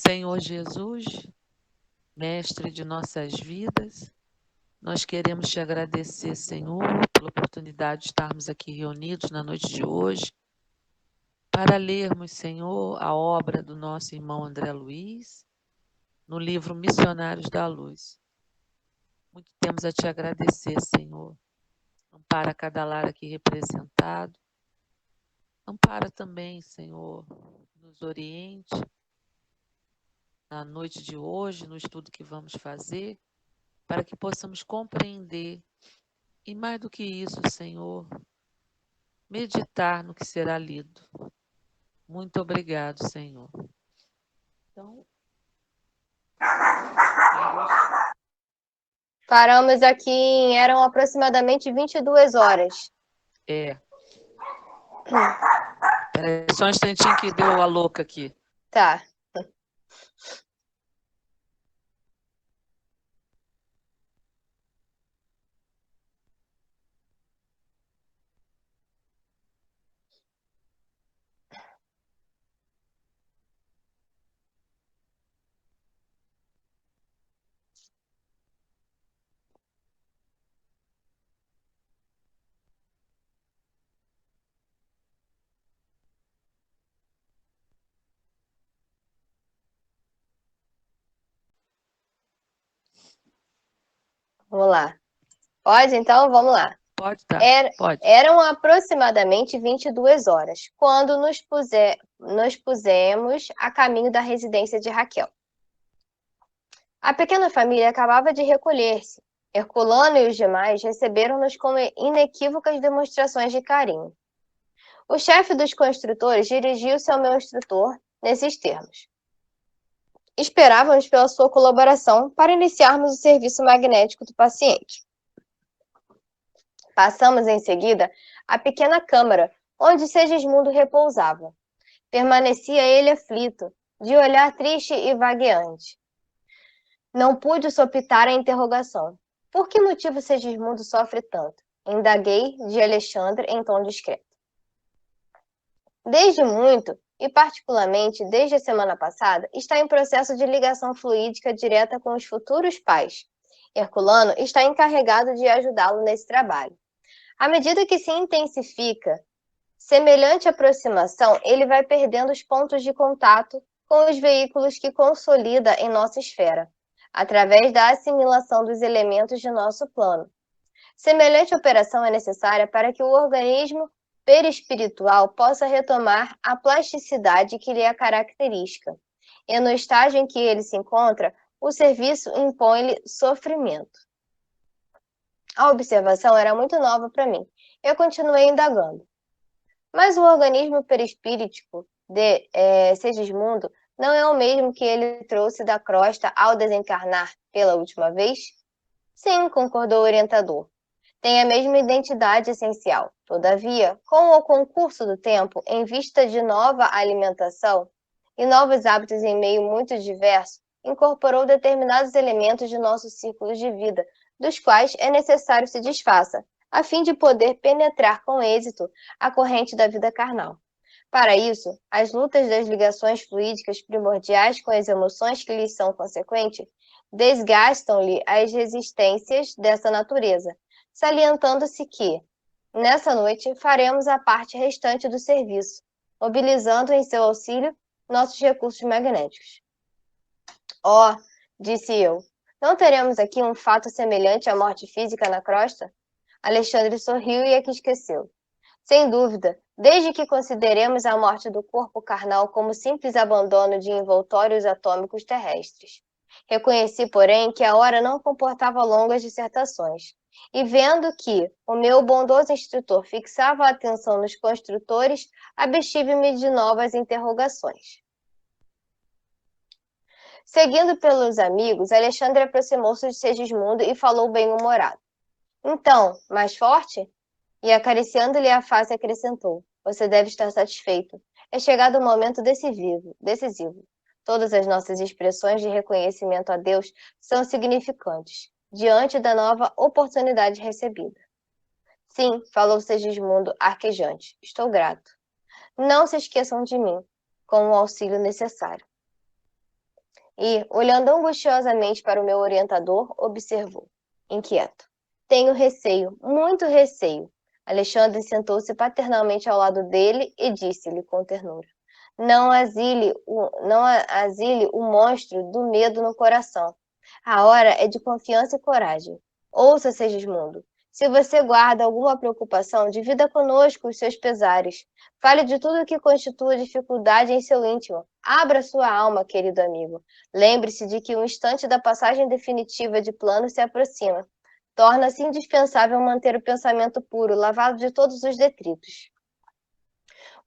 Senhor Jesus, Mestre de nossas vidas, nós queremos te agradecer, Senhor, pela oportunidade de estarmos aqui reunidos na noite de hoje, para lermos, Senhor, a obra do nosso irmão André Luiz, no livro Missionários da Luz. Muito temos a te agradecer, Senhor. Ampara cada lar aqui representado. Ampara também, Senhor, nos oriente na noite de hoje, no estudo que vamos fazer, para que possamos compreender e, mais do que isso, Senhor, meditar no que será lido. Muito obrigado, Senhor. Então, Paramos aqui, eram aproximadamente 22 horas. Peraí, só um instantinho que deu a louca aqui. Tá. Vamos lá. Pode, então? Vamos lá. Pode, tá? Pode. Eram aproximadamente 22 horas, quando nos pusemos a caminho da residência de Raquel. A pequena família acabava de recolher-se. Herculano e os demais receberam-nos com inequívocas demonstrações de carinho. O chefe dos construtores dirigiu-se ao meu instrutor nesses termos. Esperávamos pela sua colaboração para iniciarmos o serviço magnético do paciente. Passamos em seguida à pequena câmara onde Segismundo repousava. Permanecia ele aflito, de olhar triste e vagueante. Não pude sopitar a interrogação. Por que motivo Segismundo sofre tanto? Indaguei de Alexandre em tom discreto. Desde muito, e particularmente desde a semana passada, está em processo de ligação fluídica direta com os futuros pais. Herculano está encarregado de ajudá-lo nesse trabalho. À medida que se intensifica semelhante aproximação, ele vai perdendo os pontos de contato com os veículos que consolida em nossa esfera, através da assimilação dos elementos de nosso plano. Semelhante operação é necessária para que o organismo perispiritual possa retomar a plasticidade que lhe é característica, e no estágio em que ele se encontra, o serviço impõe-lhe sofrimento. A observação era muito nova para mim. Eu continuei indagando. Mas o organismo perispíritico de Segismundo não é o mesmo que ele trouxe da crosta ao desencarnar pela última vez? Sim, concordou o orientador. Tem a mesma identidade essencial. Todavia, com o concurso do tempo, em vista de nova alimentação e novos hábitos em meio muito diverso, incorporou determinados elementos de nosso círculo de vida, dos quais é necessário se desfaça, a fim de poder penetrar com êxito a corrente da vida carnal. Para isso, as lutas das ligações fluídicas primordiais com as emoções que lhes são consequentes desgastam-lhe as resistências dessa natureza, salientando-se que, nessa noite, faremos a parte restante do serviço, mobilizando em seu auxílio nossos recursos magnéticos. Oh, disse eu, não teremos aqui um fato semelhante à morte física na crosta? Alexandre sorriu e aqui esqueceu. Sem dúvida, desde que consideremos a morte do corpo carnal como simples abandono de envoltórios atômicos terrestres. Reconheci, porém, que a hora não comportava longas dissertações, e vendo que o meu bondoso instrutor fixava a atenção nos construtores, abstive-me de novas interrogações. Seguindo pelos amigos, Alexandre aproximou-se de Segismundo e falou bem-humorado. Então, mais forte? E acariciando-lhe a face acrescentou, você deve estar satisfeito. É chegado o momento decisivo. Todas as nossas expressões de reconhecimento a Deus são significantes, diante da nova oportunidade recebida. Sim, falou Segismundo arquejante, estou grato. Não se esqueçam de mim, com o auxílio necessário. e, olhando angustiosamente para o meu orientador, observou, inquieto. Tenho receio, muito receio. Alexandre sentou-se paternalmente ao lado dele e disse-lhe com ternura: não asile o monstro do medo no coração. A hora é de confiança e coragem. Ouça, Segismundo. Se você guarda alguma preocupação, divida conosco os seus pesares. Fale de tudo o que constitua dificuldade em seu íntimo. Abra sua alma, querido amigo. Lembre-se de que o instante da passagem definitiva de plano se aproxima. Torna-se indispensável manter o pensamento puro, lavado de todos os detritos.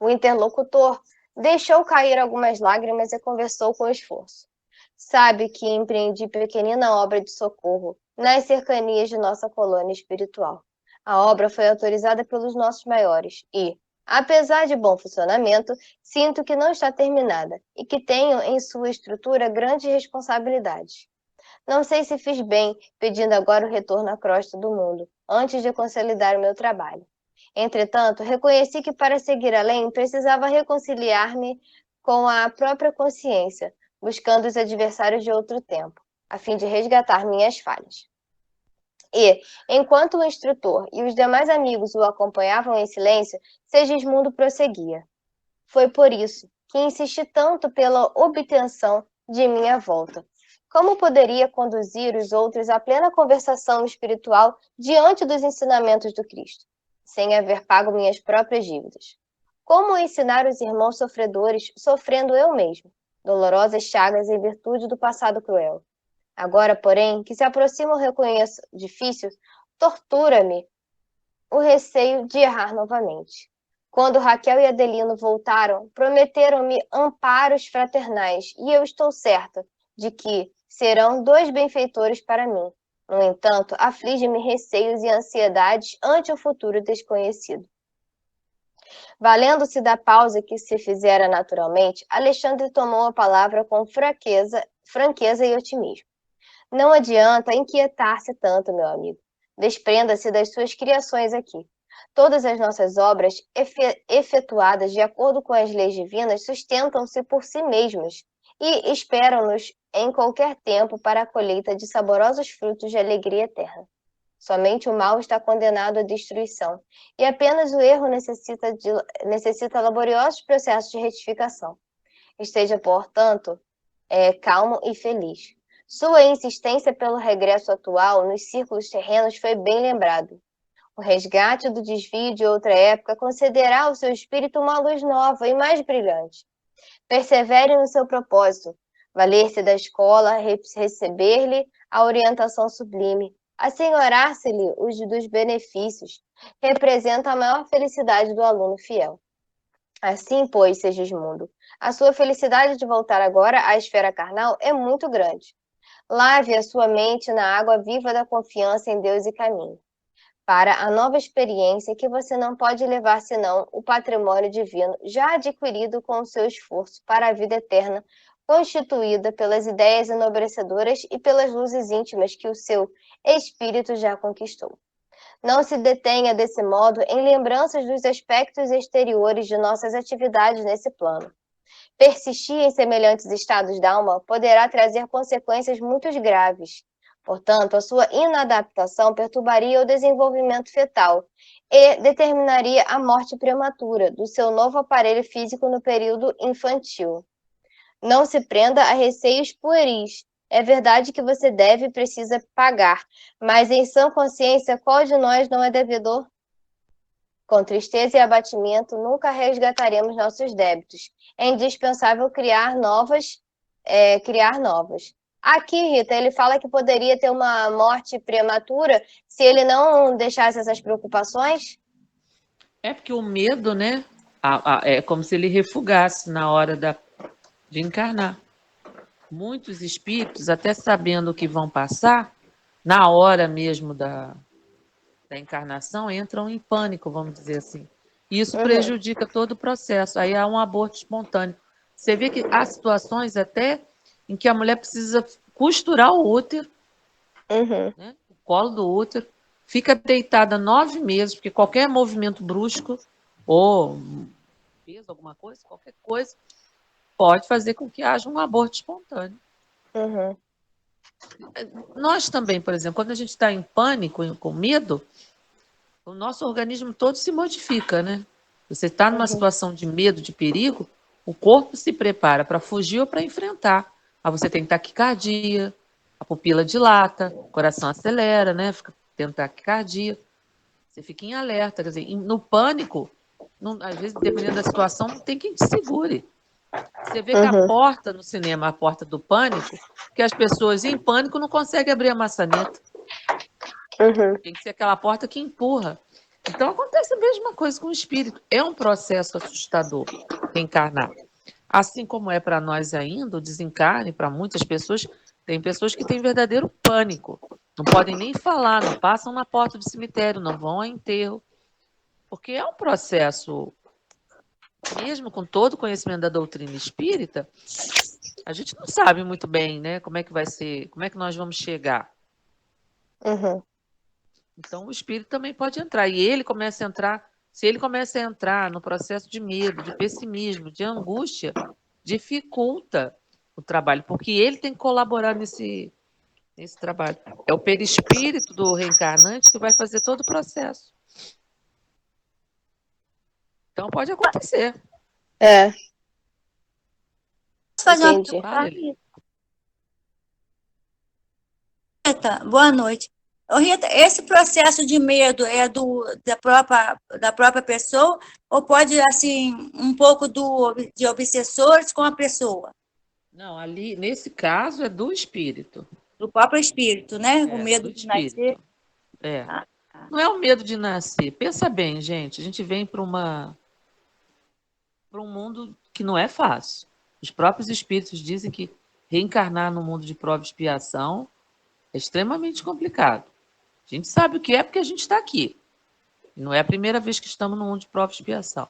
O interlocutor deixou cair algumas lágrimas e conversou com esforço. Sabe que empreendi pequenina obra de socorro nas cercanias de nossa colônia espiritual. A obra foi autorizada pelos nossos maiores e, apesar de bom funcionamento, sinto que não está terminada e que tenho em sua estrutura grandes responsabilidades. Não sei se fiz bem pedindo agora o retorno à crosta do mundo, antes de consolidar o meu trabalho. Entretanto, reconheci que para seguir além precisava reconciliar-me com a própria consciência, buscando os adversários de outro tempo, a fim de resgatar minhas falhas. E, enquanto o instrutor e os demais amigos o acompanhavam em silêncio, Segismundo prosseguia. Foi por isso que insisti tanto pela obtenção de minha volta. Como poderia conduzir os outros à plena conversação espiritual diante dos ensinamentos do Cristo, sem haver pago minhas próprias dívidas? Como ensinar os irmãos sofredores, sofrendo eu mesmo, dolorosas chagas em virtude do passado cruel? Agora, porém, que se aproxima o reconheço difícil, tortura-me o receio de errar novamente. Quando Raquel e Adelino voltaram, prometeram-me amparos fraternais, e eu estou certa de que serão dois benfeitores para mim. No entanto, aflige-me receios e ansiedades ante o futuro desconhecido. Valendo-se da pausa que se fizera naturalmente, Alexandre tomou a palavra com franqueza e otimismo. Não adianta inquietar-se tanto, meu amigo. Desprenda-se das suas criações aqui. Todas as nossas obras, efetuadas de acordo com as leis divinas, sustentam-se por si mesmas e esperam-nos em qualquer tempo para a colheita de saborosos frutos de alegria eterna. Somente o mal está condenado à destruição, e apenas o erro necessita laboriosos processos de retificação. Esteja, portanto, calmo e feliz. Sua insistência pelo regresso atual nos círculos terrenos foi bem lembrado. O resgate do desvio de outra época concederá ao seu espírito uma luz nova e mais brilhante. Persevere no seu propósito, valer-se da escola, receber-lhe a orientação sublime, assenhorar-se-lhe os dos benefícios, representa a maior felicidade do aluno fiel. Assim, pois, Segismundo, a sua felicidade de voltar agora à esfera carnal é muito grande. Lave a sua mente na água viva da confiança em Deus e caminho. Para a nova experiência que você não pode levar senão o patrimônio divino já adquirido com o seu esforço para a vida eterna, constituída pelas ideias enobrecedoras e pelas luzes íntimas que o seu espírito já conquistou. Não se detenha desse modo em lembranças dos aspectos exteriores de nossas atividades nesse plano. Persistir em semelhantes estados d'alma poderá trazer consequências muito graves. Portanto, a sua inadaptação perturbaria o desenvolvimento fetal e determinaria a morte prematura do seu novo aparelho físico no período infantil. Não se prenda a receios pueris. É verdade que você deve e precisa pagar, mas em sã consciência, qual de nós não é devedor? Com tristeza e abatimento, nunca resgataremos nossos débitos. É indispensável criar novas. Aqui, Rita, ele fala que poderia ter uma morte prematura se ele não deixasse essas preocupações? É porque o medo, né? É como se ele refugasse na hora de encarnar. Muitos espíritos, até sabendo o que vão passar, na hora mesmo da encarnação, entram em pânico, vamos dizer assim. E isso prejudica todo o processo. Aí há um aborto espontâneo. Você vê que há situações até em que a mulher precisa costurar o útero, né, o colo do útero, fica deitada 9 meses, porque qualquer movimento brusco, ou peso, alguma coisa, qualquer coisa, pode fazer com que haja um aborto espontâneo. Uhum. Nós também, por exemplo, quando a gente está em pânico, com medo, o nosso organismo todo se modifica, né? Você está numa Uhum. situação de medo, de perigo, o corpo se prepara para fugir ou para enfrentar. Aí você tem taquicardia, a pupila dilata, o coração acelera, né? Fica tendo taquicardia. Você fica em alerta. Quer dizer, no pânico, às vezes, dependendo da situação, não tem quem te segure. Você vê que a Uhum. porta no cinema, a porta do pânico, que as pessoas em pânico não conseguem abrir a maçaneta. Uhum. Tem que ser aquela porta que empurra. Então acontece a mesma coisa com o espírito. É um processo assustador reencarnar. Assim como é para nós ainda, o desencarne, para muitas pessoas, tem pessoas que têm verdadeiro pânico. Não podem nem falar, não passam na porta do cemitério, não vão a enterro. Porque é um processo, mesmo com todo o conhecimento da doutrina espírita, a gente não sabe muito bem, né, como é que vai ser, como é que nós vamos chegar. Uhum. Então, o espírito também pode entrar. E ele começa a entrar, se ele começa a entrar no processo de medo, de pessimismo, de angústia, dificulta o trabalho, porque ele tem que colaborar nesse trabalho. É o perispírito do reencarnante que vai fazer todo o processo. Então, pode acontecer. É, Posso fazer uma entendi. Fala, pergunta, ele. Rita? Boa noite. Ô, Rita, esse processo de medo é da própria pessoa ou pode, assim, um pouco de obsessores com a pessoa? Não, ali, nesse caso, é do espírito. Do próprio espírito, né? O É, do medo de nascer. espírito. É. Ah, tá. Não é o medo de nascer. Pensa bem, gente. A gente vem para um mundo que não é fácil. Os próprios espíritos dizem que reencarnar no mundo de prova e expiação é extremamente complicado. A gente sabe o que é porque a gente está aqui. Não é a primeira vez que estamos no mundo de prova e expiação.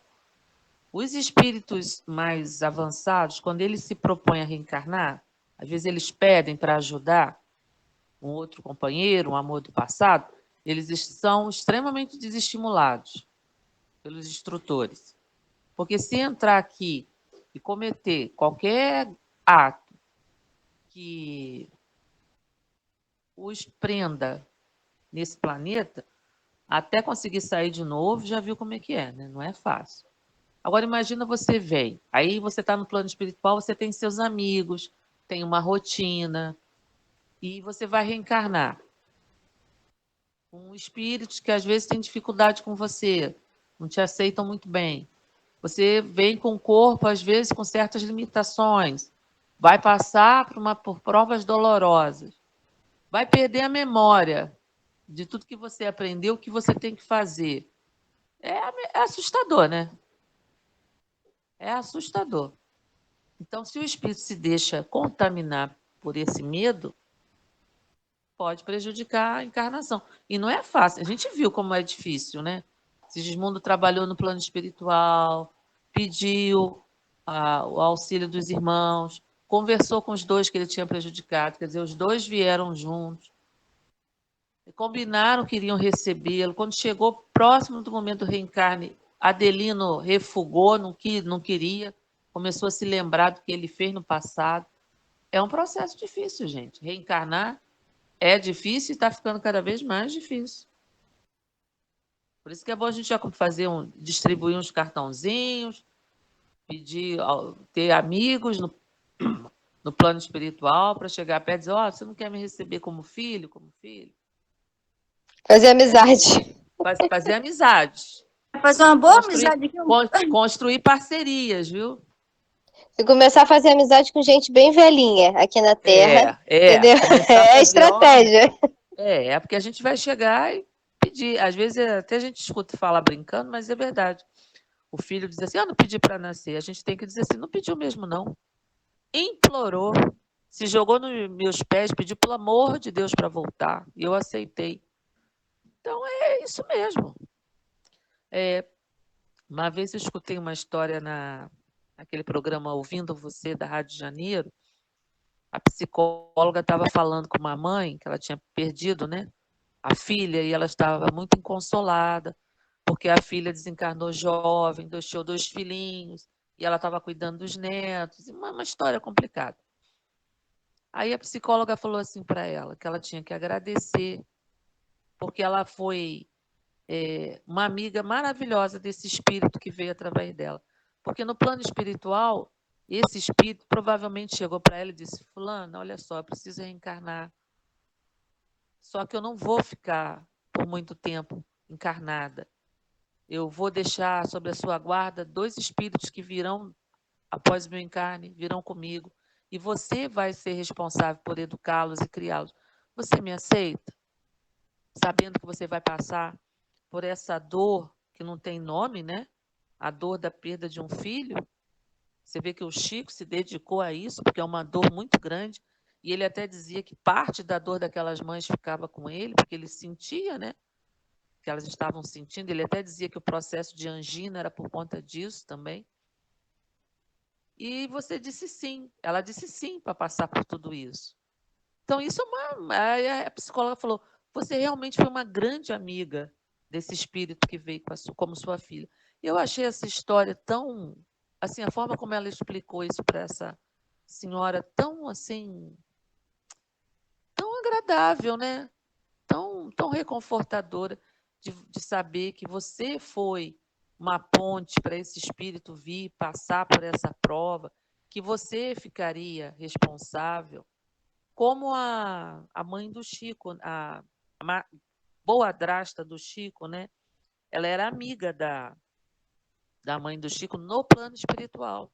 Os espíritos mais avançados, quando eles se propõem a reencarnar, às vezes eles pedem para ajudar um outro companheiro, um amor do passado, eles são extremamente desestimulados pelos instrutores. Porque se entrar aqui e cometer qualquer ato que os prenda nesse planeta, até conseguir sair de novo, já viu como é que é, né? Não é fácil. Agora imagina você vem, aí você está no plano espiritual, você tem seus amigos, tem uma rotina, e você vai reencarnar com espíritos que às vezes têm dificuldade com você, não te aceitam muito bem. Você vem com o corpo, às vezes, com certas limitações, vai passar por provas dolorosas, vai perder a memória de tudo que você aprendeu, o que você tem que fazer. É assustador, né? É assustador. Então, se o espírito se deixa contaminar por esse medo, pode prejudicar a encarnação. E não é fácil. A gente viu como é difícil, né? Sigismundo trabalhou no plano espiritual, pediu o auxílio dos irmãos, conversou com os dois que ele tinha prejudicado, quer dizer, os dois vieram juntos, combinaram que iriam recebê-lo. Quando chegou próximo do momento do reencarne, Adelino refugou, não queria, começou a se lembrar do que ele fez no passado. É um processo difícil, gente. Reencarnar é difícil e está ficando cada vez mais difícil. Por isso que é bom a gente já distribuir uns cartãozinhos, pedir, ter amigos no plano espiritual para chegar perto e dizer, você não quer me receber como filho, como filho? Fazer amizade. Fazer amizades. Fazer uma boa Construir, amizade aqui. construir parcerias, viu? E começar a fazer amizade com gente bem velhinha aqui na Terra. Entendeu? Começar a É a fazer, estratégia. é porque a gente vai chegar e pedir. Às vezes até a gente escuta falar brincando, mas é verdade. O filho diz assim, não pedi para nascer. A gente tem que dizer assim, não pediu mesmo, não. Implorou, se jogou nos meus pés, pediu pelo amor de Deus para voltar. E eu aceitei. Então é isso mesmo. Uma vez eu escutei uma história naquele programa Ouvindo Você, da Rádio de Janeiro. A psicóloga estava falando com uma mãe que ela tinha perdido, né, a filha, e ela estava muito inconsolada, porque a filha desencarnou jovem, deixou 2 filhinhos, e ela estava cuidando dos netos. Uma história complicada. Aí a psicóloga falou assim para ela, que ela tinha que agradecer, porque ela foi uma amiga maravilhosa desse espírito que veio através dela. Porque no plano espiritual, esse espírito provavelmente chegou para ela e disse: Fulana, olha só, eu preciso reencarnar. Só que eu não vou ficar por muito tempo encarnada. Eu vou deixar sob a sua guarda 2 espíritos que virão após o meu encarne, virão comigo. E você vai ser responsável por educá-los e criá-los. Você me aceita? Sabendo que você vai passar por essa dor que não tem nome, né? A dor da perda de um filho. Você vê que o Chico se dedicou a isso, porque é uma dor muito grande. E ele até dizia que parte da dor daquelas mães ficava com ele, porque ele sentia, né? Que elas estavam sentindo. Ele até dizia que o processo de angina era por conta disso também. E você disse sim. Ela disse sim para passar por tudo isso. Então, isso é uma. Aí a psicóloga falou: você realmente foi uma grande amiga desse espírito que veio como sua filha. E eu achei essa história tão. Assim, a forma como ela explicou isso para essa senhora, tão assim. Tão agradável, né? Tão reconfortadora de saber que você foi uma ponte para esse espírito vir passar por essa prova, que você ficaria responsável, como a mãe do Chico, a boadrasta do Chico, né? Ela era amiga da mãe do Chico no plano espiritual.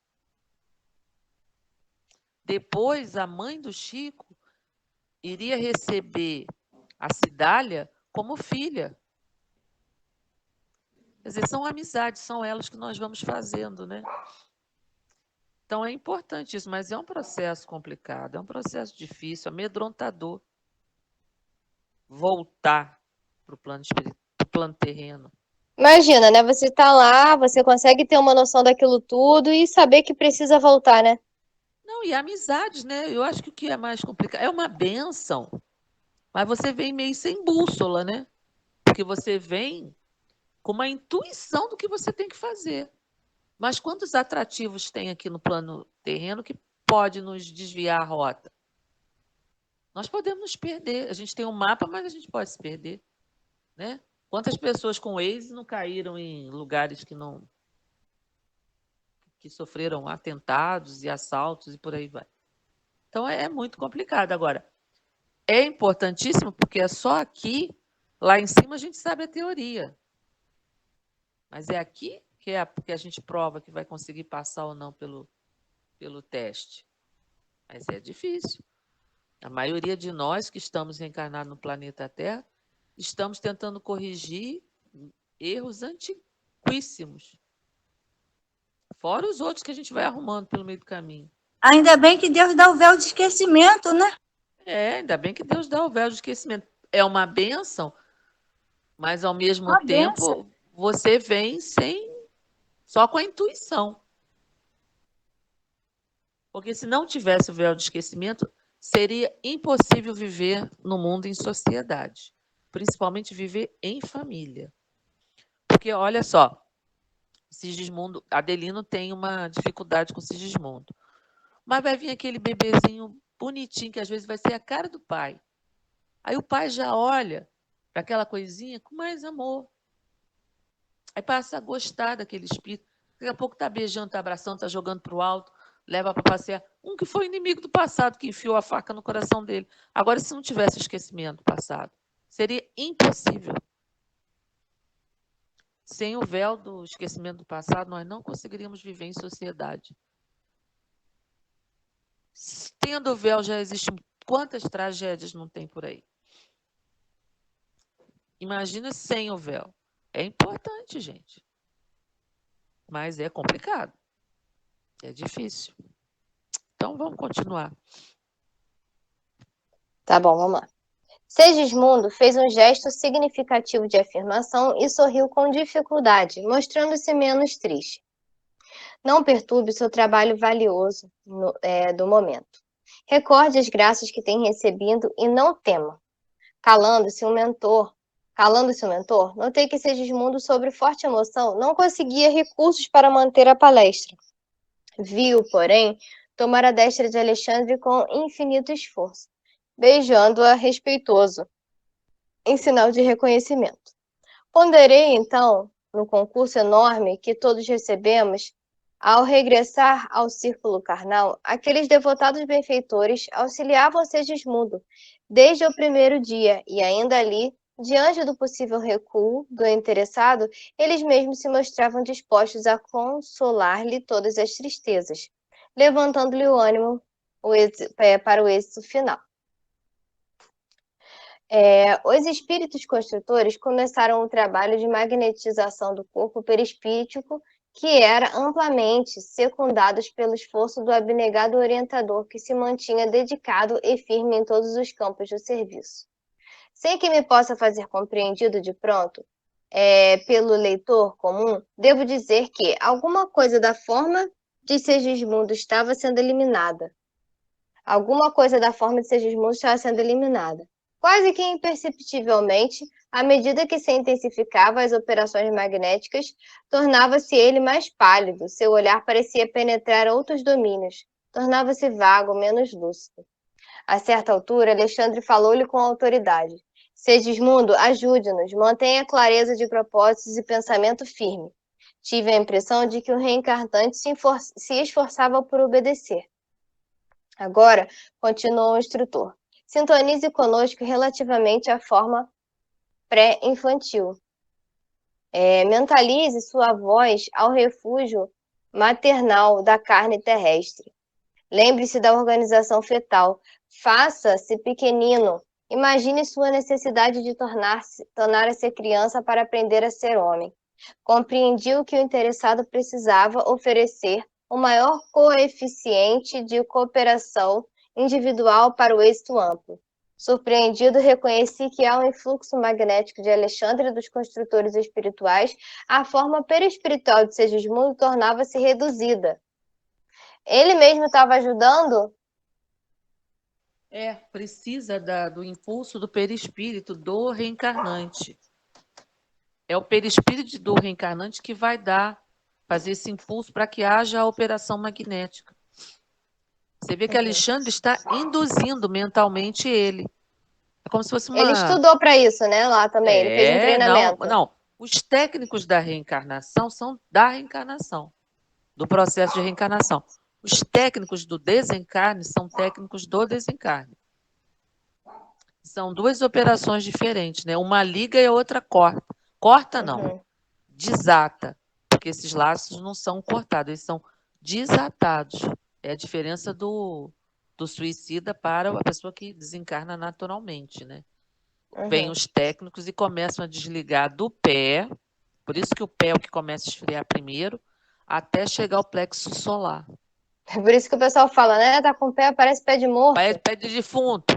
Depois, a mãe do Chico iria receber a Cidália como filha. Quer dizer, são amizades, são elas que nós vamos fazendo, né? Então é importante isso, mas é um processo complicado, é um processo difícil, amedrontador. Voltar para o plano espiritual, para o plano terreno. Imagina, né? Você tá lá, você consegue ter uma noção daquilo tudo e saber que precisa voltar, né? Não, e amizades, né? Eu acho que o que é mais complicado é uma bênção, mas você vem meio sem bússola, né? Porque você vem com uma intuição do que você tem que fazer. Mas quantos atrativos tem aqui no plano terreno que pode nos desviar a rota? Nós podemos nos perder. A gente tem um mapa, mas a gente pode se perder, né? Quantas pessoas com Waze não caíram em lugares que sofreram atentados e assaltos e por aí vai. Então é muito complicado. Agora, é importantíssimo porque é só aqui, lá em cima a gente sabe a teoria. Mas é aqui que a gente prova que vai conseguir passar ou não pelo teste. Mas é difícil. A maioria de nós que estamos reencarnados no planeta Terra, estamos tentando corrigir erros antiquíssimos. Fora os outros que a gente vai arrumando pelo meio do caminho. Ainda bem que Deus dá o véu de esquecimento, né? Ainda bem que Deus dá o véu de esquecimento. É uma bênção, mas ao mesmo Uma tempo benção. você vem só com a intuição. Porque se não tivesse o véu de esquecimento, seria impossível viver no mundo em sociedade, principalmente viver em família. Porque olha só, Sigismundo, Adelino tem uma dificuldade com Sigismundo. Mas vai vir aquele bebezinho bonitinho, que às vezes vai ser a cara do pai. Aí o pai já olha para aquela coisinha com mais amor. Aí passa a gostar daquele espírito. Daqui a pouco está beijando, está abraçando, está jogando para o alto, leva para passear. Um que foi inimigo do passado, que enfiou a faca no coração dele. Agora, se não tivesse esquecimento do passado, seria impossível. Sem o véu do esquecimento do passado, nós não conseguiríamos viver em sociedade. Tendo o véu, já existem quantas tragédias não tem por aí? Imagina sem o véu. É importante, gente. Mas é complicado. É difícil. Então, vamos continuar. Tá bom, vamos lá. Segismundo fez um gesto significativo de afirmação e sorriu com dificuldade, mostrando-se menos triste. Não perturbe o seu trabalho valioso do momento. Recorde as graças que tem recebido e não tema. Calando-se o mentor, notei que Segismundo, sobre forte emoção, não conseguia recursos para manter a palestra. Viu, porém, tomar a destra de Alexandre com infinito esforço, beijando-a respeitoso, em sinal de reconhecimento. Ponderei, então, no concurso enorme que todos recebemos, ao regressar ao círculo carnal, aqueles devotados benfeitores auxiliavam Segismundo desde o primeiro dia, e ainda ali, diante do possível recuo do interessado, eles mesmos se mostravam dispostos a consolar-lhe todas as tristezas, levantando-lhe o ânimo para o êxito final. Os espíritos construtores começaram o trabalho de magnetização do corpo perispíritico, que era amplamente secundado pelo esforço do abnegado orientador que se mantinha dedicado e firme em todos os campos do serviço. Sem que me possa fazer compreendido de pronto, pelo leitor comum, devo dizer que alguma coisa da forma de Segismundo estava sendo eliminada. Quase que imperceptivelmente, à medida que se intensificavam as operações magnéticas, tornava-se ele mais pálido, seu olhar parecia penetrar outros domínios, tornava-se vago, menos lúcido. A certa altura, Alexandre falou-lhe com autoridade. Segismundo, ajude-nos, mantenha clareza de propósitos e pensamento firme. Tive a impressão de que o reencarnante se esforçava por obedecer. Agora, continuou o instrutor, sintonize conosco relativamente à forma pré-infantil. Mentalize sua voz ao refúgio maternal da carne terrestre. Lembre-se da organização fetal. Faça-se pequenino. Imagine sua necessidade de tornar-se criança para aprender a ser homem. Compreendiu que o interessado precisava oferecer o maior coeficiente de cooperação individual para o êxito amplo. Surpreendido, reconheci que ao influxo magnético de Alexandre e dos construtores espirituais, a forma perispiritual de Segismundo tornava-se reduzida. Ele mesmo estava ajudando? Precisa do impulso do perispírito do reencarnante. É o perispírito do reencarnante que vai fazer esse impulso para que haja a operação magnética. Você vê que Alexandre está induzindo mentalmente ele. É como se fosse uma... Ele estudou para isso, né? Lá também, ele fez um treinamento. Não. Os técnicos da reencarnação são da reencarnação, do processo de reencarnação. Os técnicos do desencarne são técnicos do desencarne. São duas operações diferentes, né? Uma liga e a outra corta. Corta não, desata, porque esses laços não são cortados, eles são desatados. É a diferença do suicida para a pessoa que desencarna naturalmente, né? Vêm os técnicos e começam a desligar do pé, por isso que o pé é o que começa a esfriar primeiro, até chegar ao plexo solar. É por isso que o pessoal fala, né? Tá com pé, parece pé de morto. Parece pé de defunto.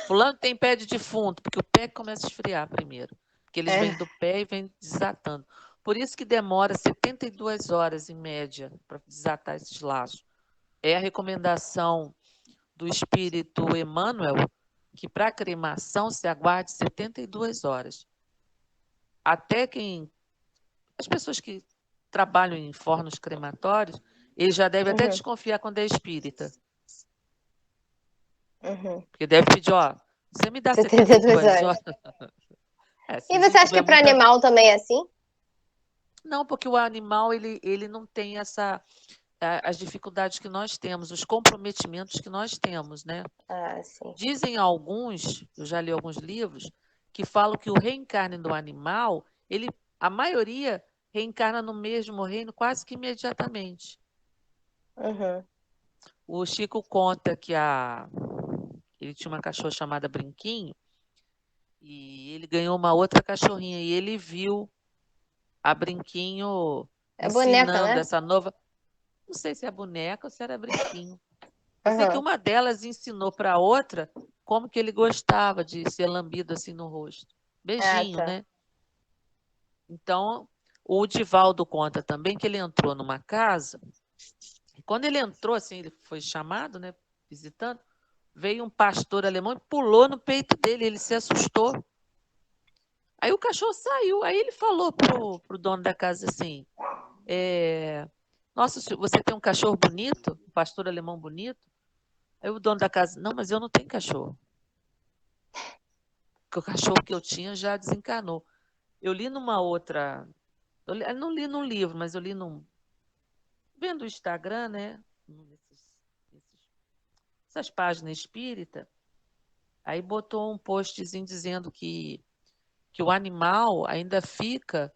Fulano tem pé de defunto, porque o pé começa a esfriar primeiro. Porque eles vêm do pé e vêm desatando. Por isso que demora 72 horas, em média, para desatar esses laços. É a recomendação do espírito Emmanuel, que para a cremação se aguarde 72 horas. Até as pessoas que trabalham em fornos crematórios, eles já devem até desconfiar quando é espírita. Porque deve pedir, você me dá 72 horas. E você acha que para animal também é assim? Não, porque o animal ele não tem as dificuldades que nós temos, os comprometimentos que nós temos, né? Sim. Dizem alguns, eu já li alguns livros, que falam que o reencarne do animal, a maioria reencarna no mesmo reino quase que imediatamente. O Chico conta que ele tinha uma cachorra chamada Brinquinho, e ele ganhou uma outra cachorrinha, e ele viu a Brinquinho ensinando boneca, né? essa nova... Não sei se é boneca ou se era Brinquinho. Eu sei que uma delas ensinou para a outra como que ele gostava de ser lambido assim no rosto. Beijinho, né? Então, o Divaldo conta também que ele entrou numa casa, e quando ele entrou, assim, ele foi chamado, né, visitando, veio um pastor alemão e pulou no peito dele, ele se assustou. Aí o cachorro saiu, aí ele falou pro dono da casa assim, nossa, você tem um cachorro bonito, um pastor alemão bonito? Aí o dono da casa, não, mas eu não tenho cachorro. Porque o cachorro que eu tinha já desencanou. Eu li numa outra... Eu não li num livro, mas eu li vendo o Instagram, né? Essas páginas espírita. Aí botou um postzinho dizendo que o animal ainda fica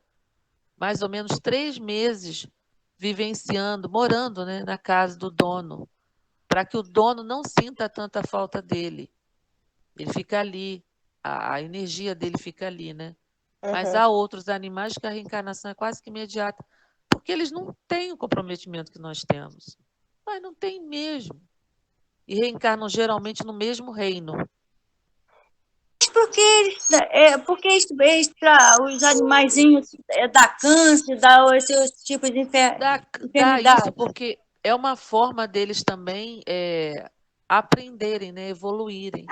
mais ou menos 3 meses vivenciando, morando, né, na casa do dono, para que o dono não sinta tanta falta dele. Ele fica ali, a energia dele fica ali, né? Mas Uhum. há outros animais que a reencarnação é quase que imediata, porque eles não têm o comprometimento que nós temos. Mas não tem mesmo. E reencarnam geralmente no mesmo reino. Os animaizinhos dá câncer, dá esses tipos de Dá isso enfermidade. porque é uma forma deles também aprenderem, né, evoluírem,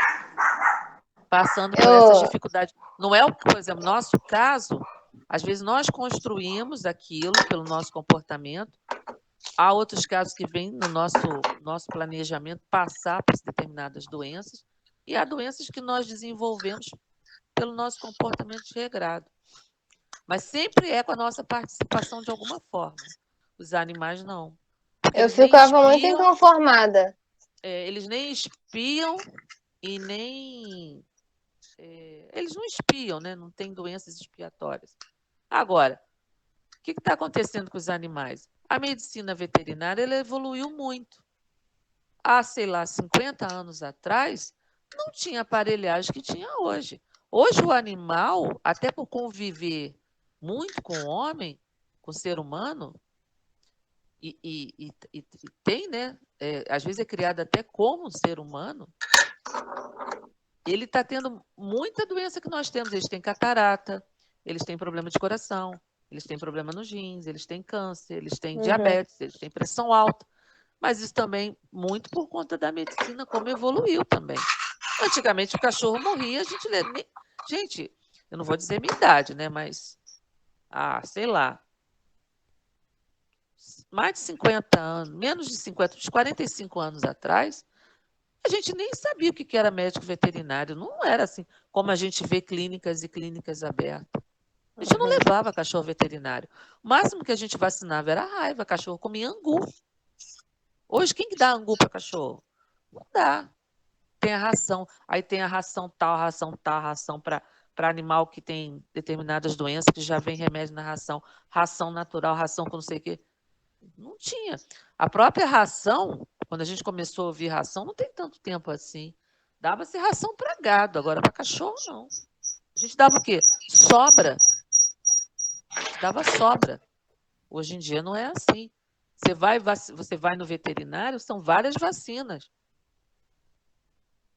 passando por essas Eu, dificuldades. Não é, por exemplo, nosso caso, às vezes nós construímos aquilo pelo nosso comportamento. Há outros casos que vêm no nosso planejamento passar por determinadas doenças, e há doenças que nós desenvolvemos pelo nosso comportamento desregrado. Mas sempre é com a nossa participação de alguma forma. Os animais não. Porque eu eles nem ficava muito espiam, inconformada. eles nem espiam e nem. Eles não espiam, né? Não tem doenças expiatórias. Agora, o que está acontecendo com os animais? A medicina veterinária ela evoluiu muito. Há, sei lá, 50 anos atrás, não tinha aparelhagem que tinha hoje. Hoje o animal, até por conviver muito com o homem, com o ser humano, e tem, né? Às vezes é criado até como um ser humano, ele está tendo muita doença que nós temos. Eles têm catarata, eles têm problema de coração, eles têm problema nos rins, eles têm câncer, eles têm Uhum. diabetes, eles têm pressão alta. Mas isso também muito por conta da medicina, como evoluiu também. Antigamente o cachorro morria, a gente... Gente, eu não vou dizer minha idade, né? Mas, sei lá, mais de 50 anos, menos de 50, uns 45 anos atrás, a gente nem sabia o que era médico veterinário. Não era assim, como a gente vê clínicas e clínicas abertas. A gente não Uhum. levava cachorro veterinário. O máximo que a gente vacinava era raiva, cachorro comia angu. Hoje, quem que dá angu para cachorro? Não dá. Tem a ração, aí tem a ração tal, ração para animal que tem determinadas doenças, que já vem remédio na ração natural, ração com não sei o quê. Não tinha. A própria ração, quando a gente começou a ouvir ração, não tem tanto tempo assim. Dava-se ração para gado, agora para cachorro não. A gente dava o quê? Sobra. A gente dava sobra. Hoje em dia não é assim. Você vai no veterinário, são várias vacinas.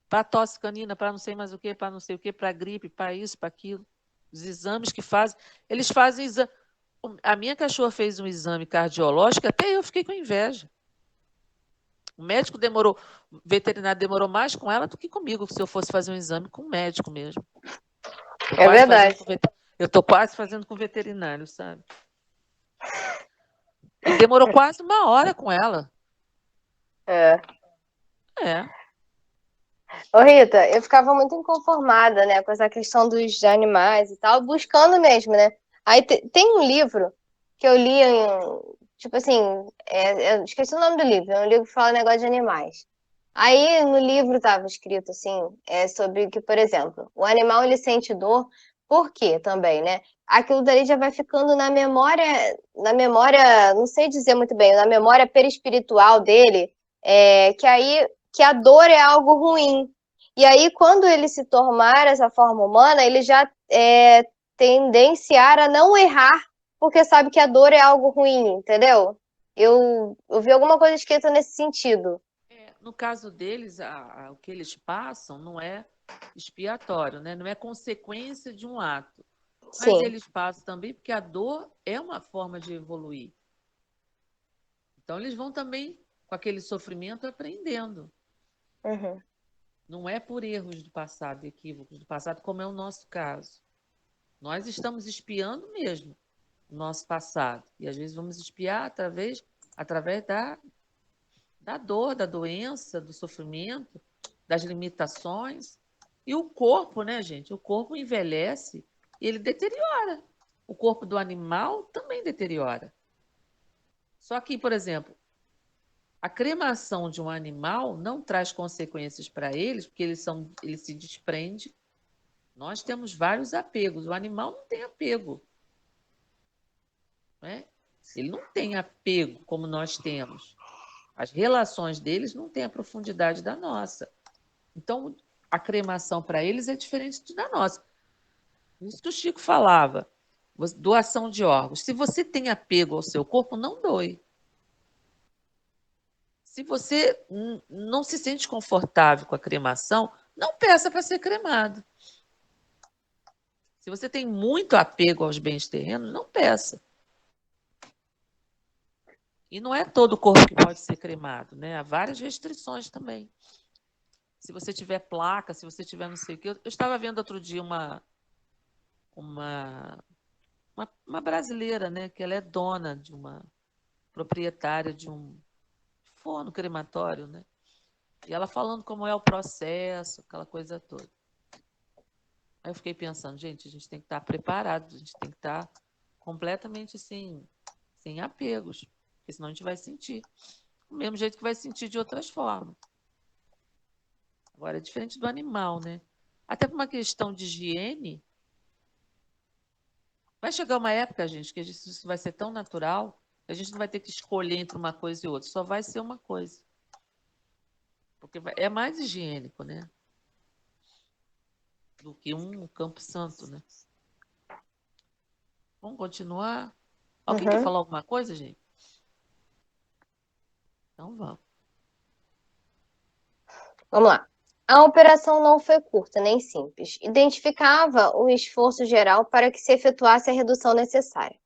Para tosse canina, para não sei mais o que, para não sei o que, para gripe, para isso, para aquilo. Os exames que fazem. Eles fazem exame. A minha cachorra fez um exame cardiológico, até eu fiquei com inveja. O veterinário demorou mais com ela do que comigo, se eu fosse fazer um exame com o médico mesmo. É verdade. Eu estou quase fazendo com o veterinário, sabe? E demorou quase 1 hora com ela. É. É. Ô, Rita, eu ficava muito inconformada, né, com essa questão dos animais e tal, buscando mesmo, né? Aí tem um livro que eu li tipo assim, eu esqueci o nome do livro, é um livro que fala negócio de animais. Aí no livro estava escrito assim, sobre que, por exemplo, o animal ele sente dor, por quê também, né? Aquilo dali já vai ficando na memória, não sei dizer muito bem, na memória perispiritual dele, que a dor é algo ruim. E aí, quando ele se tornar essa forma humana, ele já tendenciar a não errar, porque sabe que a dor é algo ruim, entendeu? Eu vi alguma coisa escrita nesse sentido. No caso deles, o que eles passam não é expiatório, né? Não é consequência de um ato. Mas Sim. eles passam também porque a dor é uma forma de evoluir. Então, eles vão também, com aquele sofrimento, aprendendo. Uhum. Não é por erros do passado, equívocos do passado, como é o nosso caso. Nós estamos espiando mesmo o nosso passado. E às vezes vamos espiar através através da dor, da doença, do sofrimento, das limitações. E o corpo, né, gente? O corpo envelhece e ele deteriora. O corpo do animal também deteriora. Só que, por exemplo, a cremação de um animal não traz consequências para eles, porque ele se desprende. Nós temos vários apegos. O animal não tem apego. Né? Ele não tem apego como nós temos. As relações deles não têm a profundidade da nossa. Então, a cremação para eles é diferente da nossa. Isso que o Chico falava, doação de órgãos. Se você tem apego ao seu corpo, não doe. Se você não se sente confortável com a cremação, não peça para ser cremado. Se você tem muito apego aos bens terrenos, não peça. E não é todo o corpo que pode ser cremado, né? Há várias restrições também. Se você tiver placa, se você tiver não sei o quê. Eu estava vendo outro dia uma brasileira, né? Que ela é dona de uma proprietária de um forno crematório, né? E ela falando como é o processo, aquela coisa toda. Aí eu fiquei pensando, gente, a gente tem que estar preparado, a gente tem que estar completamente assim, sem apegos, porque senão a gente vai sentir. Do mesmo jeito que vai sentir de outras formas. Agora, é diferente do animal, né? Até por uma questão de higiene, vai chegar uma época, gente, que isso vai ser tão natural que a gente não vai ter que escolher entre uma coisa e outra, só vai ser uma coisa. Porque é mais higiênico, né? Do que um campo santo, né? Vamos continuar? Alguém quer falar alguma coisa, gente? Então vamos. Vamos lá. A operação não foi curta nem simples. Identificava o esforço geral para que se efetuasse a redução necessária.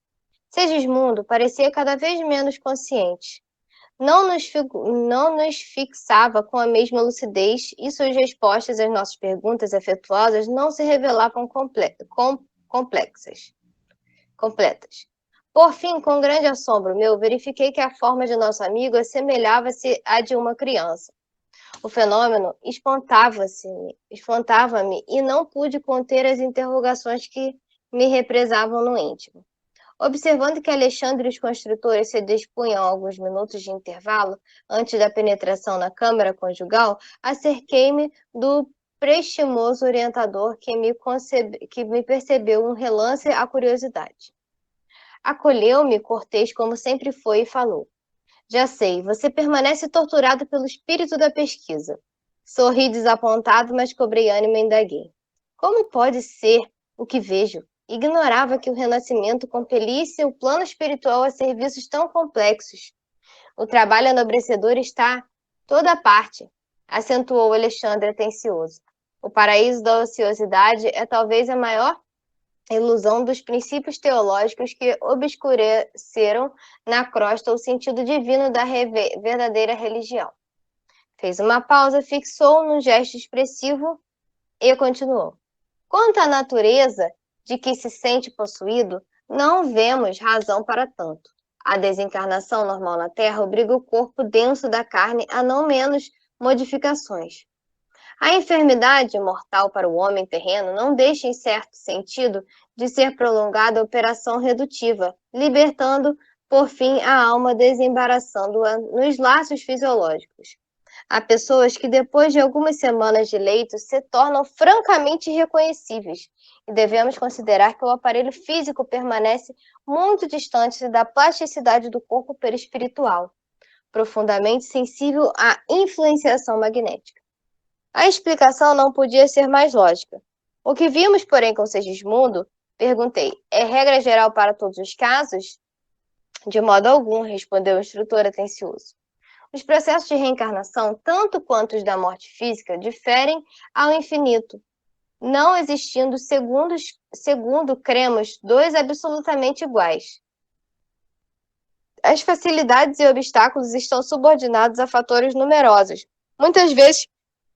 Segismundo parecia cada vez menos consciente. Não nos fixava com a mesma lucidez e suas respostas às nossas perguntas afetuosas não se revelavam completas. Por fim, com grande assombro meu, verifiquei que a forma de nosso amigo assemelhava-se à de uma criança. O fenômeno espantava-me e não pude conter as interrogações que me represavam no íntimo. Observando que Alexandre e os construtores se dispunham a alguns minutos de intervalo antes da penetração na câmara conjugal, acerquei-me do prestimoso orientador que me percebeu um relance à curiosidade. Acolheu-me cortês como sempre foi e falou. Já sei, você permanece torturado pelo espírito da pesquisa. Sorri desapontado, mas cobrei ânimo e indaguei. Como pode ser o que vejo? Ignorava que o renascimento compelisse o plano espiritual a serviços tão complexos. O trabalho enobrecedor está toda parte, acentuou Alexandre atencioso. O paraíso da ociosidade é talvez a maior ilusão dos princípios teológicos que obscureceram na crosta o sentido divino da verdadeira religião. Fez uma pausa, fixou num gesto expressivo e continuou. Quanto à natureza de que se sente possuído, não vemos razão para tanto. A desencarnação normal na Terra obriga o corpo denso da carne a não menos modificações. A enfermidade mortal para o homem terreno não deixa, em certo sentido, de ser prolongada a operação redutiva, libertando, por fim, a alma, desembaraçando-a nos laços fisiológicos. Há pessoas que, depois de algumas semanas de leito, se tornam francamente irreconhecíveis, e devemos considerar que o aparelho físico permanece muito distante da plasticidade do corpo perispiritual, profundamente sensível à influenciação magnética. A explicação não podia ser mais lógica. O que vimos, porém, com Segismundo, perguntei, é regra geral para todos os casos? De modo algum, respondeu o instrutor atencioso. Os processos de reencarnação, tanto quanto os da morte física, diferem ao infinito, não existindo, segundo cremos, dois absolutamente iguais. As facilidades e obstáculos estão subordinados a fatores numerosos, muitas vezes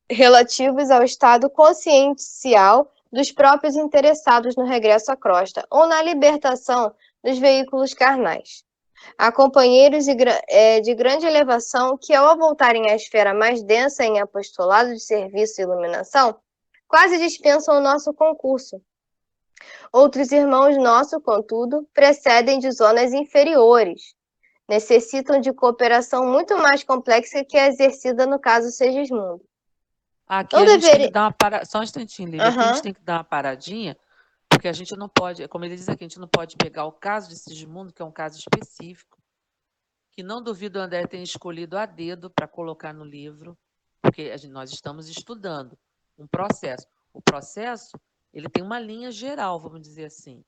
relativos ao estado consciencial dos próprios interessados no regresso à crosta ou na libertação dos veículos carnais. Há companheiros de grande elevação que, ao voltarem à esfera mais densa em apostolado de serviço e iluminação, quase dispensam o nosso concurso. Outros irmãos nossos, contudo, precedem de zonas inferiores. Necessitam de cooperação muito mais complexa que a exercida no caso Segismundo. Aqui Não a gente tem que deveria... dar uma parada. Só um instantinho, Lívia. Aqui a gente tem que dar uma paradinha, porque a gente não pode, como ele diz aqui, a gente não pode pegar o caso de Segismundo, que é um caso específico, que não duvido o André tenha escolhido a dedo para colocar no livro, porque nós estamos estudando um processo. O processo, ele tem uma linha geral, vamos dizer assim.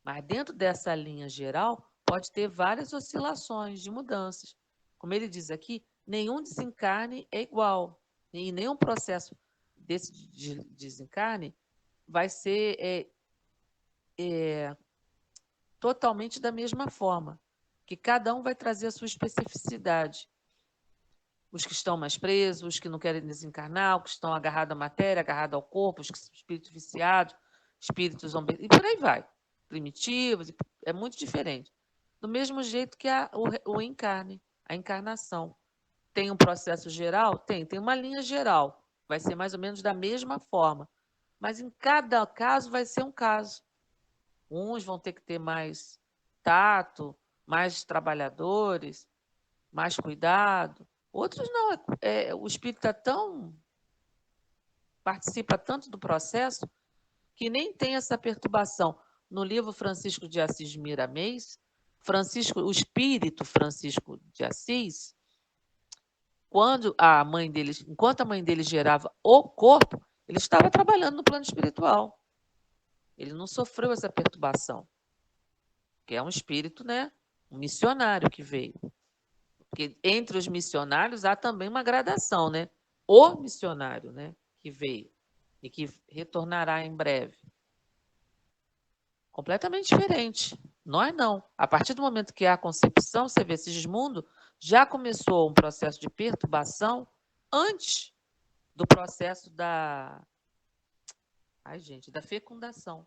Mas dentro dessa linha geral, pode ter várias oscilações de mudanças. Como ele diz aqui, nenhum desencarne é igual. E nenhum processo desse desencarne vai ser totalmente da mesma forma, que cada um vai trazer a sua especificidade. Os que estão mais presos, os que não querem desencarnar, os que estão agarrados à matéria, agarrados ao corpo, os que são espíritos viciados, espíritos zombies, e por aí vai. Primitivos, é muito diferente. Do mesmo jeito que o encarne, a encarnação. Tem um processo geral? Tem uma linha geral. Vai ser mais ou menos da mesma forma. Mas em cada caso vai ser um caso. Uns vão ter que ter mais tato, mais trabalhadores, mais cuidado. Outros não. O espírito participa tanto do processo que nem tem essa perturbação. No livro Francisco de Assis Miramês, o espírito Francisco de Assis, enquanto a mãe dele gerava o corpo, ele estava trabalhando no plano espiritual. Ele não sofreu essa perturbação, que é um espírito, né, um missionário que veio. Porque entre os missionários há também uma gradação, né? O missionário, né, que veio e que retornará em breve. Completamente diferente. Nós não. A partir do momento que há a concepção, você vê, Sigismundo já começou um processo de perturbação antes do processo da fecundação.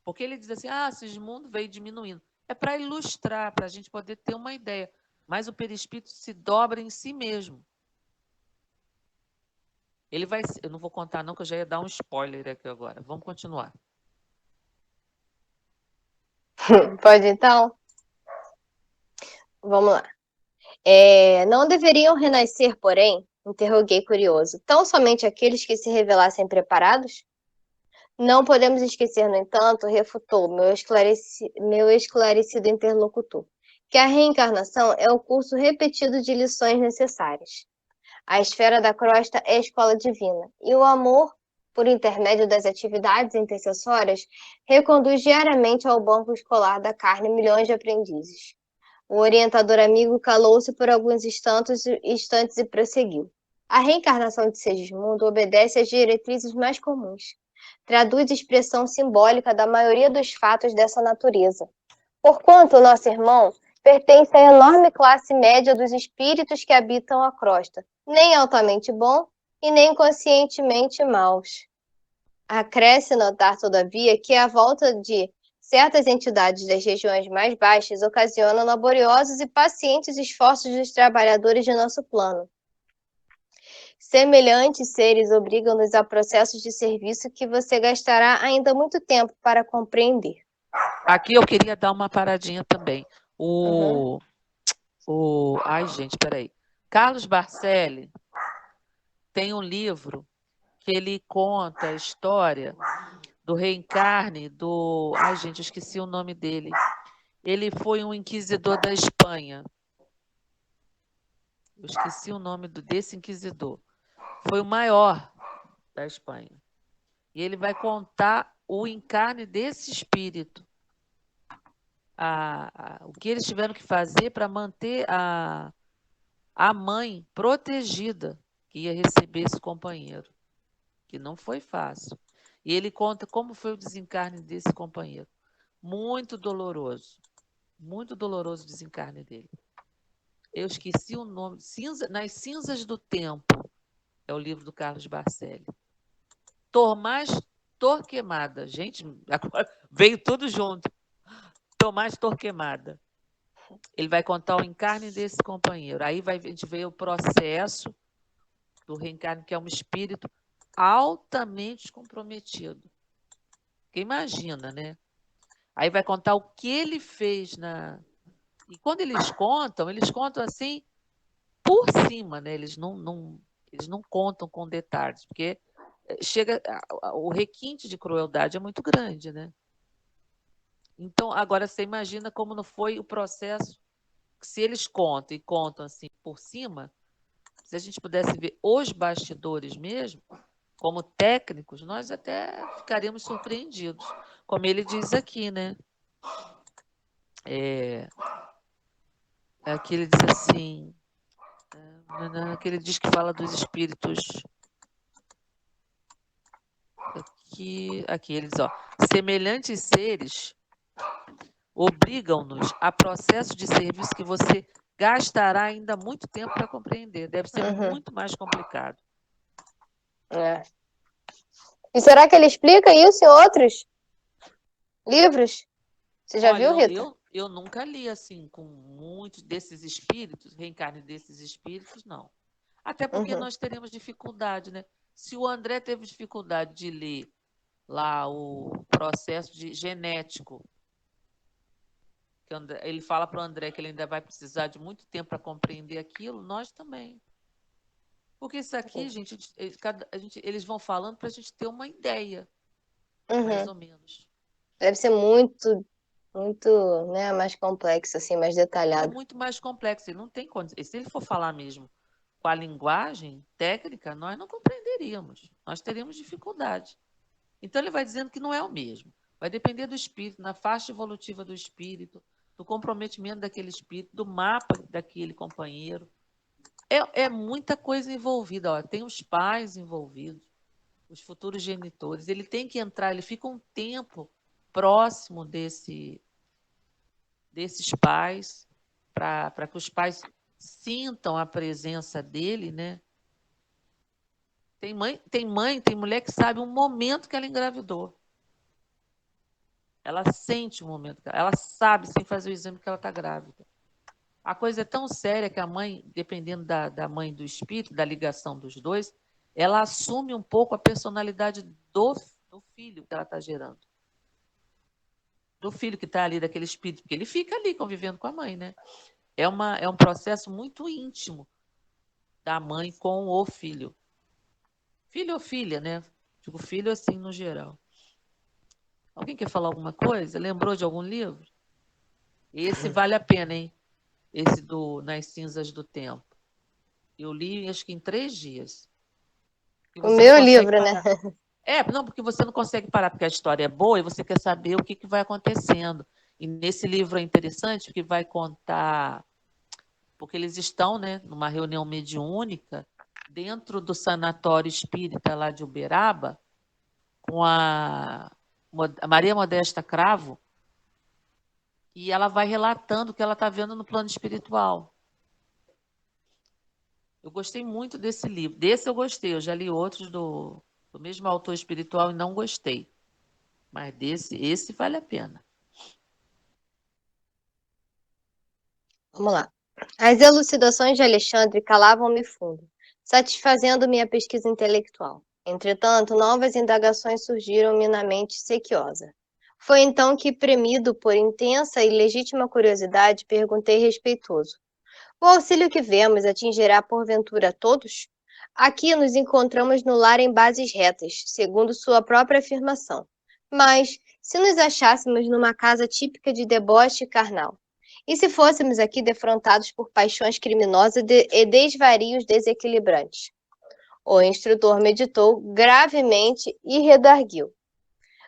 Porque ele diz assim, Sigismundo veio diminuindo. É para ilustrar, para a gente poder ter uma ideia. Mas o perispírito se dobra em si mesmo. Eu não vou contar não, que eu já ia dar um spoiler aqui agora. Vamos continuar. Pode então? Vamos lá. Não deveriam renascer, porém, interroguei curioso, tão somente aqueles que se revelassem preparados? Não podemos esquecer, no entanto, refutou meu esclarecido interlocutor, que a reencarnação é o curso repetido de lições necessárias. A esfera da crosta é a escola divina, e o amor, por intermédio das atividades intercessórias, reconduz diariamente ao banco escolar da carne milhões de aprendizes. O orientador amigo calou-se por alguns instantes e prosseguiu. A reencarnação de Segismundo obedece às diretrizes mais comuns. Traduz expressão simbólica da maioria dos fatos dessa natureza. Porquanto o nosso irmão pertence à enorme classe média dos espíritos que habitam a crosta, nem altamente bom e nem conscientemente maus. Acresce notar, todavia, que a volta de certas entidades das regiões mais baixas ocasionam laboriosos e pacientes esforços dos trabalhadores de nosso plano. Semelhantes seres obrigam-nos a processos de serviço que você gastará ainda muito tempo para compreender. Aqui eu queria dar uma paradinha também. Ai, gente, peraí. Carlos Barcelli tem um livro que ele conta a história do reencarne do... Ai, gente, eu esqueci o nome dele. Ele foi um inquisidor da Espanha. Eu esqueci o nome desse inquisidor. Foi o maior da Espanha. E ele vai contar o encarne desse espírito. O que eles tiveram que fazer para manter a mãe protegida que ia receber esse companheiro, que não foi fácil. E ele conta como foi o desencarne desse companheiro. Muito doloroso o desencarne dele. Eu esqueci o nome. Nas Cinzas do Tempo, é o livro do Carlos Barcelli. Tomás Torquemada. Gente, agora veio tudo junto. Tomás Torquemada. Ele vai contar o encarne desse companheiro. Aí a gente vê o processo do reencarne, que é um espírito altamente comprometido. Porque imagina, né? Aí vai contar o que ele fez na... E quando eles contam assim por cima, né? Eles não contam com detalhes, porque chega o requinte de crueldade é muito grande, né? Então, agora você imagina como não foi o processo, se eles contam assim por cima, se a gente pudesse ver os bastidores mesmo, como técnicos, nós até ficaríamos surpreendidos. Como ele diz aqui, né? Aqui ele diz assim, que ele diz que fala dos espíritos. Aqui ele diz, ó, semelhantes seres obrigam-nos a processo de serviço que você gastará ainda muito tempo para compreender. Deve ser muito mais complicado. É. E será que ele explica isso em outros livros? Você já viu, Rita? Eu nunca li assim, com muitos desses espíritos, reencarne desses espíritos, não. Até porque nós teremos dificuldade, né? Se o André teve dificuldade de ler lá o processo genético, que ele fala para o André que ele ainda vai precisar de muito tempo para compreender aquilo, nós também. Porque isso aqui, gente, eles vão falando para a gente ter uma ideia, mais ou menos. Deve ser muito, né, mais complexo, assim, mais detalhado. É muito mais complexo. Ele não tem condição. Se ele for falar mesmo com a linguagem técnica, nós não compreenderíamos. Nós teríamos dificuldade. Então, ele vai dizendo que não é o mesmo. Vai depender do espírito, na faixa evolutiva do espírito, do comprometimento daquele espírito, do mapa daquele companheiro. É muita coisa envolvida. Ó. Tem os pais envolvidos, os futuros genitores. Ele tem que entrar, ele fica um tempo próximo desses pais, para que os pais sintam a presença dele, né? Tem mulher que sabe um momento que ela engravidou. Ela sente o momento, ela sabe, sem fazer o exame, que ela está grávida. A coisa é tão séria que a mãe, dependendo da mãe do espírito, da ligação dos dois, ela assume um pouco a personalidade do filho que ela está gerando. Do filho que está ali, daquele espírito, porque ele fica ali convivendo com a mãe, né? É um processo muito íntimo da mãe com o filho. Filho ou filha, né? Digo filho assim, no geral. Alguém quer falar alguma coisa? Lembrou de algum livro? Esse vale a pena, hein? Esse Nas Cinzas do Tempo. Eu li, acho que em 3 dias. O meu livro, parar. né? Não, porque você não consegue parar, porque a história é boa e você quer saber o que vai acontecendo. E nesse livro é interessante, porque vai contar... Porque eles estão, né, numa reunião mediúnica, dentro do sanatório espírita lá de Uberaba, com a Maria Modesta Cravo, e ela vai relatando o que ela está vendo no plano espiritual. Eu gostei muito desse livro. Desse eu gostei. Eu já li outros do mesmo autor espiritual e não gostei. Mas esse vale a pena. Vamos lá. As elucidações de Alexandre calavam-me fundo, satisfazendo minha pesquisa intelectual. Entretanto, novas indagações surgiram-me na mente sequiosa. Foi então que, premido por intensa e legítima curiosidade, perguntei respeitoso: o auxílio que vemos atingirá porventura a todos? Aqui nos encontramos no lar em bases retas, segundo sua própria afirmação. Mas, se nos achássemos numa casa típica de deboche carnal, e se fôssemos aqui defrontados por paixões criminosas e desvarios desequilibrantes? O instrutor meditou gravemente e redarguiu: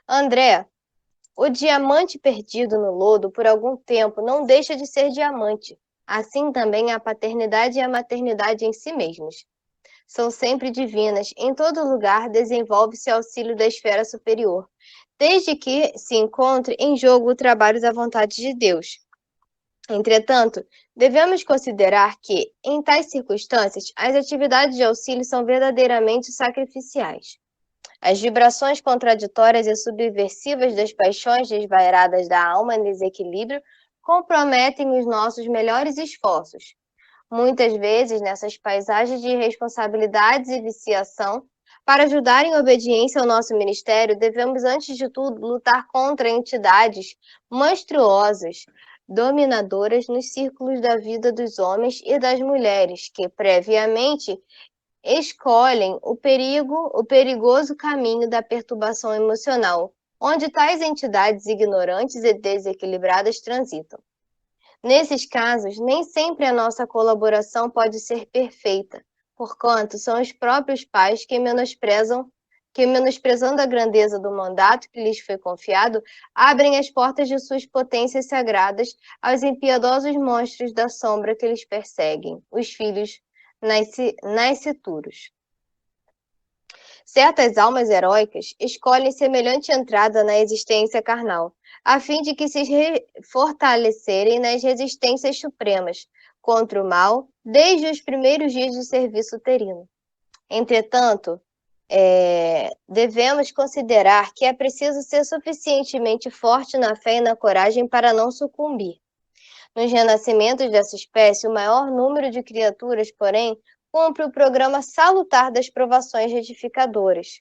André, o diamante perdido no lodo por algum tempo não deixa de ser diamante. Assim também a paternidade e a maternidade em si mesmas. São sempre divinas, em todo lugar desenvolve-se auxílio da esfera superior, desde que se encontre em jogo o trabalho da vontade de Deus. Entretanto, devemos considerar que, em tais circunstâncias, as atividades de auxílio são verdadeiramente sacrificiais. As vibrações contraditórias e subversivas das paixões desvairadas da alma em desequilíbrio comprometem os nossos melhores esforços. Muitas vezes, nessas paisagens de responsabilidades e viciação, para ajudar em obediência ao nosso ministério, devemos, antes de tudo, lutar contra entidades monstruosas, dominadoras nos círculos da vida dos homens e das mulheres, que, previamente, escolhem o perigoso caminho da perturbação emocional, onde tais entidades ignorantes e desequilibradas transitam. Nesses casos, nem sempre a nossa colaboração pode ser perfeita, porquanto são os próprios pais que menosprezando a grandeza do mandato que lhes foi confiado, abrem as portas de suas potências sagradas aos impiedosos monstros da sombra que lhes perseguem, os filhos nascituros. Certas almas heróicas escolhem semelhante entrada na existência carnal, a fim de que se fortalecerem nas resistências supremas contra o mal desde os primeiros dias de serviço uterino. Entretanto, devemos considerar que é preciso ser suficientemente forte na fé e na coragem para não sucumbir. Nos renascimentos dessa espécie, o maior número de criaturas, porém, cumpre o programa salutar das provações retificadoras.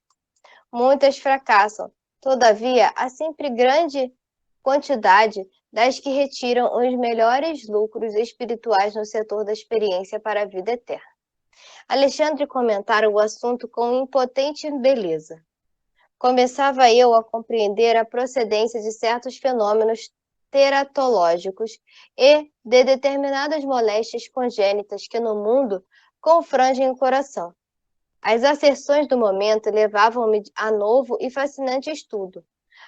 Muitas fracassam, todavia, há sempre grande quantidade das que retiram os melhores lucros espirituais no setor da experiência para a vida eterna. Alexandre comentara o assunto com impotente beleza. Começava eu a compreender a procedência de certos fenômenos teratológicos e de determinadas moléstias congênitas que no mundo confrangem o coração. As asserções do momento levavam-me a novo e fascinante estudo,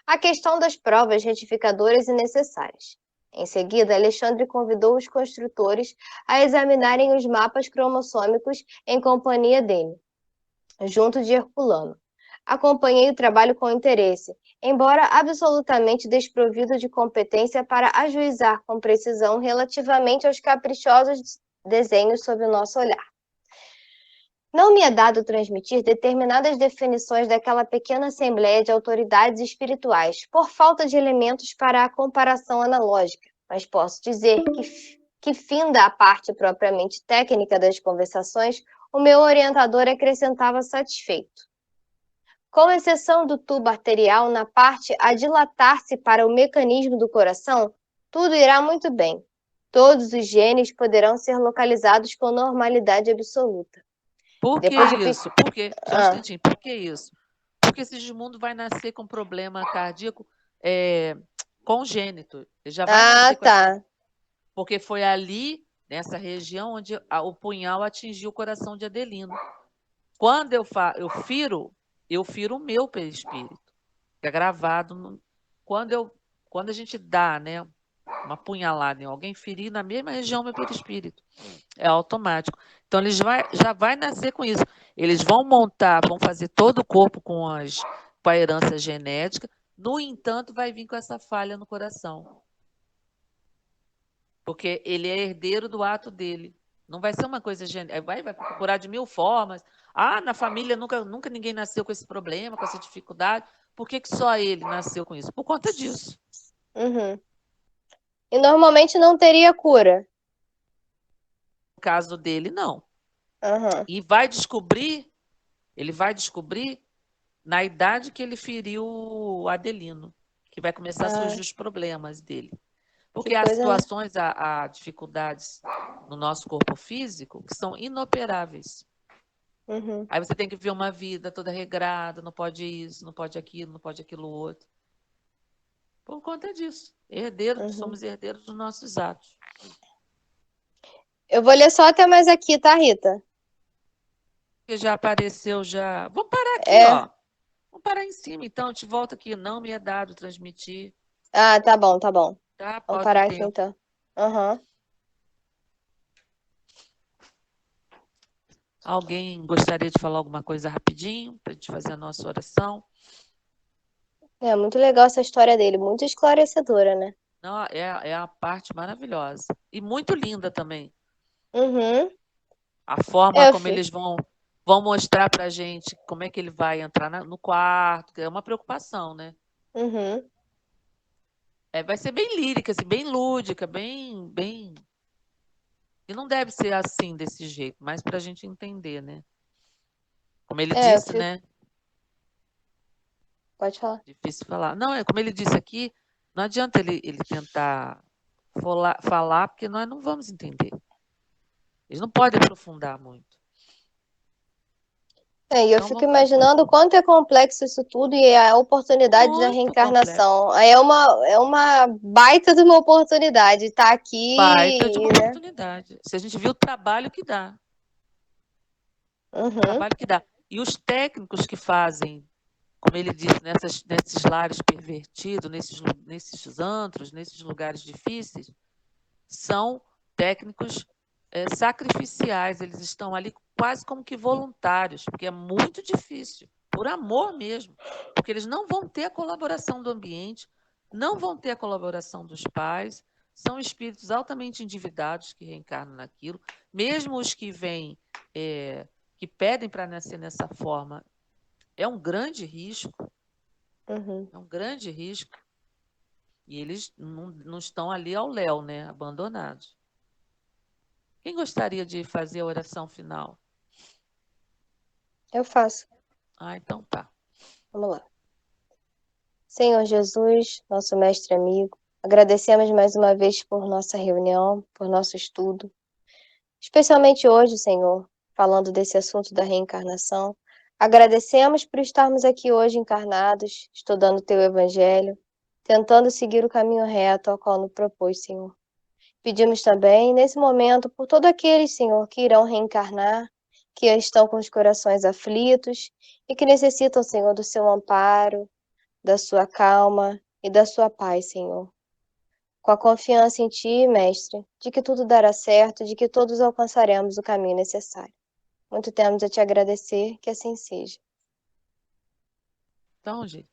a questão das provas retificadoras e necessárias. Em seguida, Alexandre convidou os construtores a examinarem os mapas cromossômicos em companhia dele, junto de Herculano. Acompanhei o trabalho com interesse, embora absolutamente desprovido de competência para ajuizar com precisão relativamente aos caprichosos desenhos sob o nosso olhar. Não me é dado transmitir determinadas definições daquela pequena assembleia de autoridades espirituais, por falta de elementos para a comparação analógica, mas posso dizer que finda a parte propriamente técnica das conversações, o meu orientador acrescentava satisfeito. Com exceção do tubo arterial na parte a dilatar-se para o mecanismo do coração, tudo irá muito bem. Todos os genes poderão ser localizados com normalidade absoluta. Por que Depois de isso? Por quê? Só um instantinho. Por que isso? Porque Sigismundo vai nascer com problema cardíaco congênito. Ele já vai nascer com essa... Porque foi ali, nessa região, onde o punhal atingiu o coração de Adelino. Quando eu firo o meu perispírito. Fica gravado. Quando a gente dá, né, uma punhalada em alguém, ferir na mesma região meu perispírito. É automático. Então, eles já vai nascer com isso. Eles vão fazer todo o corpo com a herança genética. No entanto, vai vir com essa falha no coração. Porque ele é herdeiro do ato dele. Não vai ser uma coisa genética. Vai procurar de mil formas. Na família nunca ninguém nasceu com esse problema, com essa dificuldade. Por que só ele nasceu com isso? Por conta disso. Uhum. E normalmente não teria cura. No caso dele, não. Uhum. E ele vai descobrir na idade que ele feriu o Adelino, que vai começar a surgir os problemas dele. Porque há situações, há dificuldades no nosso corpo físico que são inoperáveis. Uhum. Aí você tem que ver uma vida toda regrada, não pode isso, não pode aquilo outro. Por conta disso. Somos herdeiros dos nossos atos. Eu vou ler só até mais aqui, tá, Rita? Porque já apareceu, já... Vamos parar aqui, ó. Vamos parar em cima, então. Eu te volto aqui. Não me é dado transmitir. Tá bom, tá bom. Tá? Vamos parar aqui, então. Alguém gostaria de falar alguma coisa rapidinho, para a gente fazer a nossa oração? É muito legal essa história dele, muito esclarecedora, né? Não, é a parte maravilhosa. E muito linda também. Uhum. A forma como eles vão mostrar pra gente como é que ele vai entrar no quarto, que é uma preocupação, né? Uhum. Vai ser bem lírica, assim, bem lúdica, bem. E não deve ser assim, desse jeito, mas para a gente entender, né? Como ele Eu disse, fico... né? Pode falar. Difícil falar. Não, é como ele disse aqui, não adianta ele tentar falar, porque nós não vamos entender. Eles não podem aprofundar muito. E eu Então, fico imaginando o quanto é complexo isso tudo e a oportunidade da muito complexo. reencarnação. É uma baita de uma oportunidade estar Baita de uma aqui, né? oportunidade. Se a gente viu o trabalho que dá. O Uhum, trabalho que dá. E os técnicos que fazem, como ele disse, nesses lares pervertidos, nesses antros, nesses lugares difíceis, são técnicos sacrificiais. Eles estão ali quase como que voluntários, porque é muito difícil, por amor mesmo, porque eles não vão ter a colaboração do ambiente, não vão ter a colaboração dos pais, são espíritos altamente endividados que reencarnam naquilo, mesmo os que vêm, que pedem para nascer nessa forma, é um grande risco, uhum. é um grande risco, e eles não estão ali ao léu, né, abandonados. Quem gostaria de fazer a oração final? Eu faço. Então tá. Vamos lá. Senhor Jesus, nosso mestre amigo, agradecemos mais uma vez por nossa reunião, por nosso estudo, especialmente hoje, Senhor, falando desse assunto da reencarnação. Agradecemos por estarmos aqui hoje encarnados, estudando o teu evangelho, tentando seguir o caminho reto ao qual nos propôs, Senhor. Pedimos também, nesse momento, por todos aqueles, Senhor, que irão reencarnar, que estão com os corações aflitos e que necessitam, Senhor, do seu amparo, da sua calma e da sua paz, Senhor. Com a confiança em Ti, Mestre, de que tudo dará certo, de que todos alcançaremos o caminho necessário. Muito temos a Te agradecer, que assim seja. Então, gente.